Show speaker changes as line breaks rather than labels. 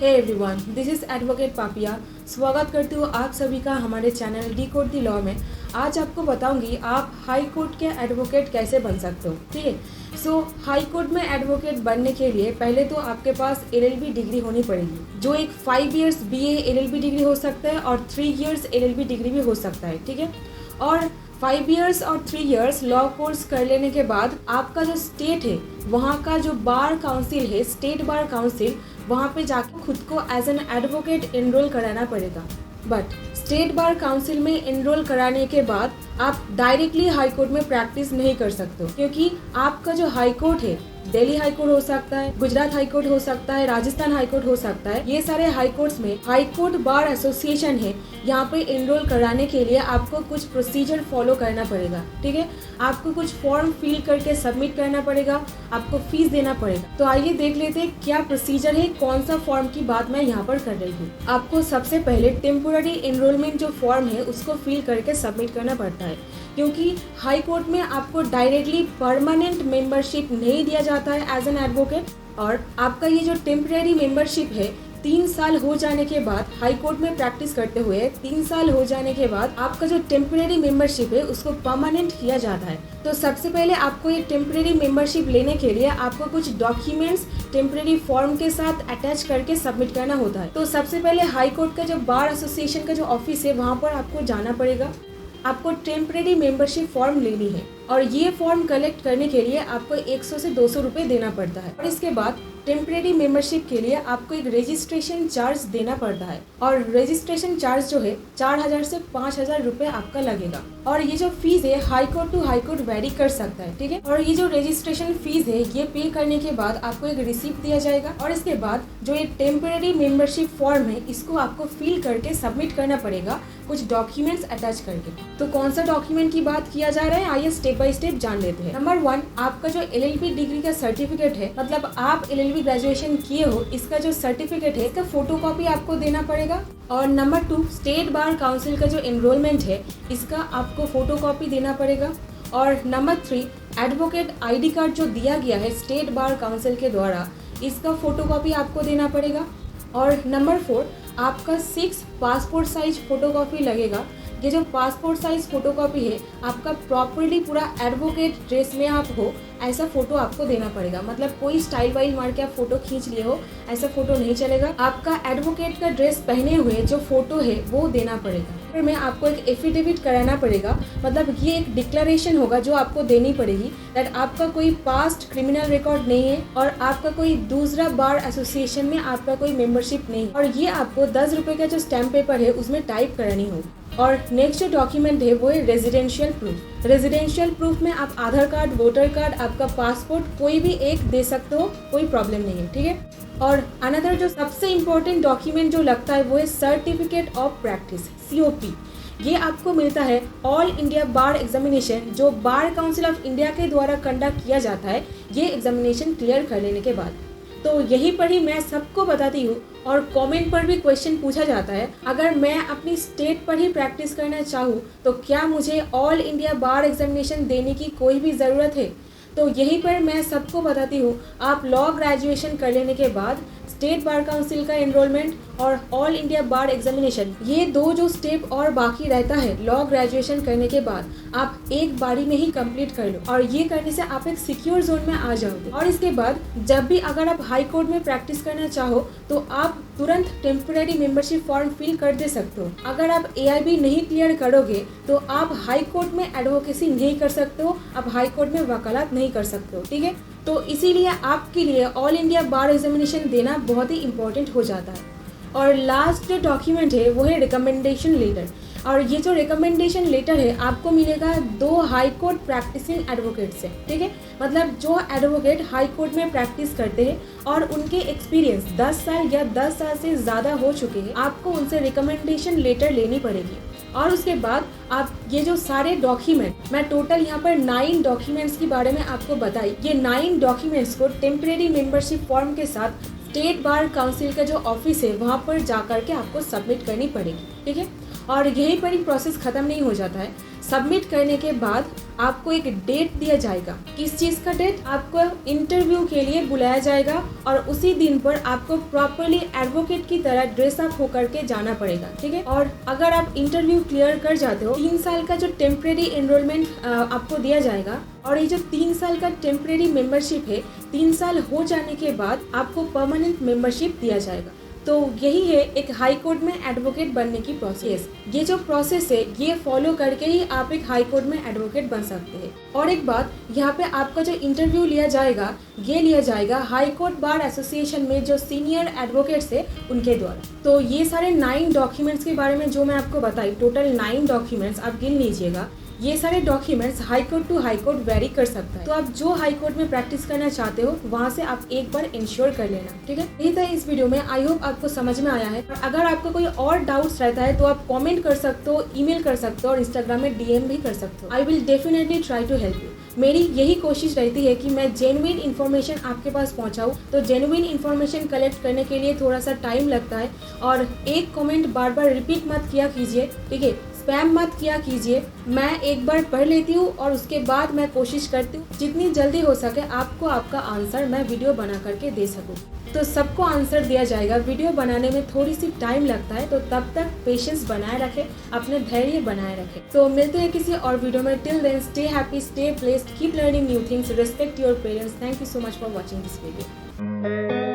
Hey everyone, this is advocate Papiya. स्वागत करती हूँ आप सभी का हमारे चैनल डिकोड द लॉ में। आज आपको बताऊंगी आप हाई कोर्ट के एडवोकेट कैसे बन सकते हो। ठीक है, सो हाई कोर्ट में एडवोकेट बनने के लिए पहले तो आपके पास LLB डिग्री होनी पड़ेगी, जो एक 5 इयर्स BA LLB डिग्री हो सकता है और 3 इयर्स LLB डिग्री भी हो सकता है। ठीक है, और 5 इयर्स और 3 इयर्स लॉ कोर्स कर लेने के बाद आपका जो स्टेट है वहाँ का जो बार काउंसिल है, स्टेट बार काउंसिल, वहाँ पे जाके खुद को एज एन एडवोकेट एनरोल कराना पड़ेगा। बट स्टेट बार काउंसिल में एनरोल कराने के बाद आप डायरेक्टली हाई कोर्ट में प्रैक्टिस नहीं कर सकते हो, क्योंकि आपका जो हाई कोर्ट है, दिल्ली हाई कोर्ट हो सकता है, गुजरात हाई कोर्ट हो सकता है, राजस्थान हाई कोर्ट हो सकता है, ये सारे हाई कोर्ट्स में हाई कोर्ट बार एसोसिएशन है। यहाँ पे एनरोल कराने के लिए आपको कुछ प्रोसीजर फॉलो करना पड़ेगा। ठीक है, आपको कुछ फॉर्म फिल करके सबमिट करना पड़ेगा, आपको फीस देना पड़ेगा। तो आइए देख लेते हैं क्या प्रोसीजर है, कौन सा फॉर्म की बात मैं यहाँ पर कर रही हूँ। आपको सबसे पहले टेम्पोररी एनरोलमेंट जो फॉर्म है उसको फिल करके सबमिट करना पड़ता है, क्योंकि हाई कोर्ट में आपको डायरेक्टली परमानेंट मेंबरशिप नहीं दिया जाता है एज एन एडवोकेट। और आपका ये जो टेम्परेरी मेंबरशिप है 3 साल हो जाने के बाद, हाई कोर्ट में प्रैक्टिस करते हुए 3 साल हो जाने के बाद आपका जो टेम्परेरी मेंबरशिप है उसको परमानेंट किया जाता है। तो सबसे पहले आपको ये टेम्परेरी मेंबरशिप लेने के लिए आपको कुछ डॉक्यूमेंट्स टेम्परेरी फॉर्म के साथ अटैच करके सबमिट करना होता है। तो सबसे पहले हाई कोर्ट का जो बार एसोसिएशन का जो ऑफिस है वहाँ पर आपको जाना पड़ेगा। आपको टेम्परेरी मेंबरशिप फॉर्म लेनी है और ये फॉर्म कलेक्ट करने के लिए आपको 100 से 200 रुपये देना पड़ता है। और इसके बाद टेम्परेरी मेंबरशिप के लिए आपको एक रजिस्ट्रेशन चार्ज देना पड़ता है, और रजिस्ट्रेशन चार्ज जो है 4000 से 5000 रुपये आपका लगेगा। और ये जो फीस है high court to high court vary कर सकता है। ठीक है, और ये जो रजिस्ट्रेशन फीस है ये पे करने के बाद आपको एक रिसिप्ट दिया जाएगा। और इसके बाद जो ये टेम्परेरी मेंबरशिप फॉर्म है इसको आपको फिल करके सबमिट करना पड़ेगा, कुछ डॉक्यूमेंट्स अटैच करके। तो कौन सा डॉक्यूमेंट की बात किया जा रहा है, आइए स्टेप बाय स्टेप जान लेते हैं। नंबर 1, आपका जो LLB डिग्री का सर्टिफिकेट है, मतलब आप LLB ग्रेजुएशन किए हो, इसका जो सर्टिफिकेट है इसका फोटोकॉपी आपको देना पड़ेगा। और नंबर 2, स्टेट बार काउंसिल का जो एनरोलमेंट है इसका आपको फोटोकॉपी देना पड़ेगा। और नंबर 3, एडवोकेट ID कार्ड जो दिया गया है स्टेट बार काउंसिल के द्वारा, इसका फोटोकॉपी आपको देना पड़ेगा। और नंबर 4, आपका 6 पासपोर्ट साइज फोटोकॉपी लगेगा। ये जो पासपोर्ट साइज फोटोकॉपी है आपका प्रॉपरली पूरा एडवोकेट ड्रेस में आप हो ऐसा फोटो आपको देना पड़ेगा, मतलब कोई स्टाइल वाइल मार के आप फोटो खींच लिए हो ऐसा फोटो नहीं चलेगा। आपका एडवोकेट का ड्रेस पहने हुए जो फोटो है वो देना पड़ेगा। फिर में आपको एक एफिडेविट कराना पड़ेगा, मतलब ये एक डिक्लेरेशन होगा जो आपको देनी पड़ेगी दैट आपका कोई पास्ट क्रिमिनल रिकॉर्ड नहीं है और आपका कोई दूसरा बार एसोसिएशन में आपका कोई मेंबरशिप नहीं है। और ये आपको 10 रुपये का जो स्टैम्प पेपर है उसमें टाइप करानी होगी। और नेक्स्ट जो डॉक्यूमेंट है वो है रेजिडेंशियल प्रूफ। रेजिडेंशियल प्रूफ में आप आधार कार्ड, वोटर कार्ड, आपका पासपोर्ट कोई भी एक दे सकते हो, कोई प्रॉब्लम नहीं है। ठीक है, और अनदर जो सबसे इम्पोर्टेंट डॉक्यूमेंट जो लगता है वो है सर्टिफिकेट ऑफ प्रैक्टिस, COP। ये आपको मिलता है ऑल इंडिया बार एग्जामिनेशन जो बार काउंसिल ऑफ इंडिया के द्वारा कंडक्ट किया जाता है, ये एग्जामिनेशन क्लियर कर लेने के बाद। तो यहीं पर ही मैं सबको बताती हूँ, और कमेंट पर भी क्वेश्चन पूछा जाता है, अगर मैं अपनी स्टेट पर ही प्रैक्टिस करना चाहूँ तो क्या मुझे ऑल इंडिया बार एग्जामिनेशन देने की कोई भी ज़रूरत है? तो यहीं पर मैं सबको बताती हूँ, आप लॉ ग्रेजुएशन कर लेने के बाद स्टेट बार काउंसिल का एनरोलमेंट और ऑल इंडिया बार एग्जामिनेशन, ये 2 जो स्टेप और बाकी रहता है लॉ ग्रेजुएशन करने के बाद, आप एक बारी में ही कंप्लीट कर लो। और ये करने से आप एक सिक्योर जोन में आ जाओगे। और इसके बाद जब भी अगर आप हाई कोर्ट में प्रैक्टिस करना चाहो तो आप तुरंत टेम्परेरी मेंबरशिप फॉर्म फिल कर दे सकते हो। अगर आप AIB नहीं क्लियर करोगे तो आप हाई कोर्ट में एडवोकेसी नहीं कर सकते हो, आप हाई कोर्ट में वकालत नहीं कर सकते हो। ठीक है, तो इसीलिए आपके लिए ऑल इंडिया बार एग्जामिनेशन देना बहुत ही इम्पोर्टेंट हो जाता है। और लास्ट जो डॉक्यूमेंट है वो है रिकमेंडेशन लेटर। और ये जो रिकमेंडेशन लेटर है आपको मिलेगा 2 हाई कोर्ट प्रैक्टिसिंग एडवोकेट से। ठीक है, मतलब जो एडवोकेट हाई कोर्ट में प्रैक्टिस करते हैं और उनके एक्सपीरियंस 10 साल या 10 साल से ज़्यादा हो चुके हैं, आपको उनसे रिकमेंडेशन लेटर लेनी पड़ेगी। और उसके बाद आप ये जो सारे डॉक्यूमेंट, मैं टोटल यहाँ पर 9 डॉक्यूमेंट्स के बारे में आपको बताई, ये 9 डॉक्यूमेंट्स को टेम्परेरी मेंबरशिप फॉर्म के साथ स्टेट बार काउंसिल का जो ऑफिस है वहाँ पर जा कर के आपको सबमिट करनी पड़ेगी। ठीक है, और यहीं पर ही प्रोसेस ख़त्म नहीं हो जाता है। सबमिट करने के बाद आपको एक डेट दिया जाएगा। किस चीज़ का डेट? आपको इंटरव्यू के लिए बुलाया जाएगा और उसी दिन पर आपको प्रॉपरली एडवोकेट की तरह ड्रेसअप होकर के जाना पड़ेगा, ठीक है। और अगर आप इंटरव्यू क्लियर कर जाते हो, 3 साल का जो टेम्परेरी एनरोलमेंट आपको दिया जाएगा और ये जो 3 साल का टेम्परेरी मेंबरशिप है, 3 साल हो जाने के बाद आपको परमानेंट मेंबरशिप दिया जाएगा। तो यही है एक हाई कोर्ट में एडवोकेट बनने की प्रोसेस। ये जो प्रोसेस है ये फॉलो करके ही आप एक हाई कोर्ट में एडवोकेट बन सकते हैं। और एक बात, यहाँ पे आपका जो इंटरव्यू लिया जाएगा ये लिया जाएगा हाई कोर्ट बार एसोसिएशन में जो सीनियर एडवोकेट्स है उनके द्वारा। तो ये सारे 9 डॉक्यूमेंट्स के बारे में जो मैं आपको बताई, टोटल 9 डॉक्यूमेंट्स आप गिन लीजिएगा। ये सारे documents high court to high court vary कर सकता है। तो आप जो हाई कोर्ट में प्रैक्टिस करना चाहते हो वहाँ से आप एक बार इंश्योर कर लेना, ठीक है। यही था इस वीडियो में। आई होप आपको समझ में आया है। और अगर आपको कोई और डाउट्स रहता है तो आप कमेंट कर सकते हो, ईमेल कर सकते हो और इंस्टाग्राम में DM भी कर सकते हो। I will definitely try to help you. मेरी यही कोशिश रहती है कि मैं जेन्युइन इन्फॉर्मेशन आपके पास पहुंचाऊं। तो जेन्युइन इन्फॉर्मेशन कलेक्ट करने के लिए थोड़ा सा टाइम लगता है और एक कमेंट बार बार रिपीट मत किया कीजिए, ठीक है। स्पैम मत किया कीजिए। मैं एक बार पढ़ लेती हूँ और उसके बाद मैं कोशिश करती हूँ जितनी जल्दी हो सके आपको आपका आंसर मैं वीडियो बना करके दे सकूँ। तो सबको आंसर दिया जाएगा। वीडियो बनाने में थोड़ी सी टाइम लगता है, तो तब तक पेशेंस बनाए रखें, अपने धैर्य बनाए रखें। तो मिलते हैं किसी और वीडियो में। Till then stay happy, stay blessed, keep learning new things, respect your parents. Thank you so much for watching this video.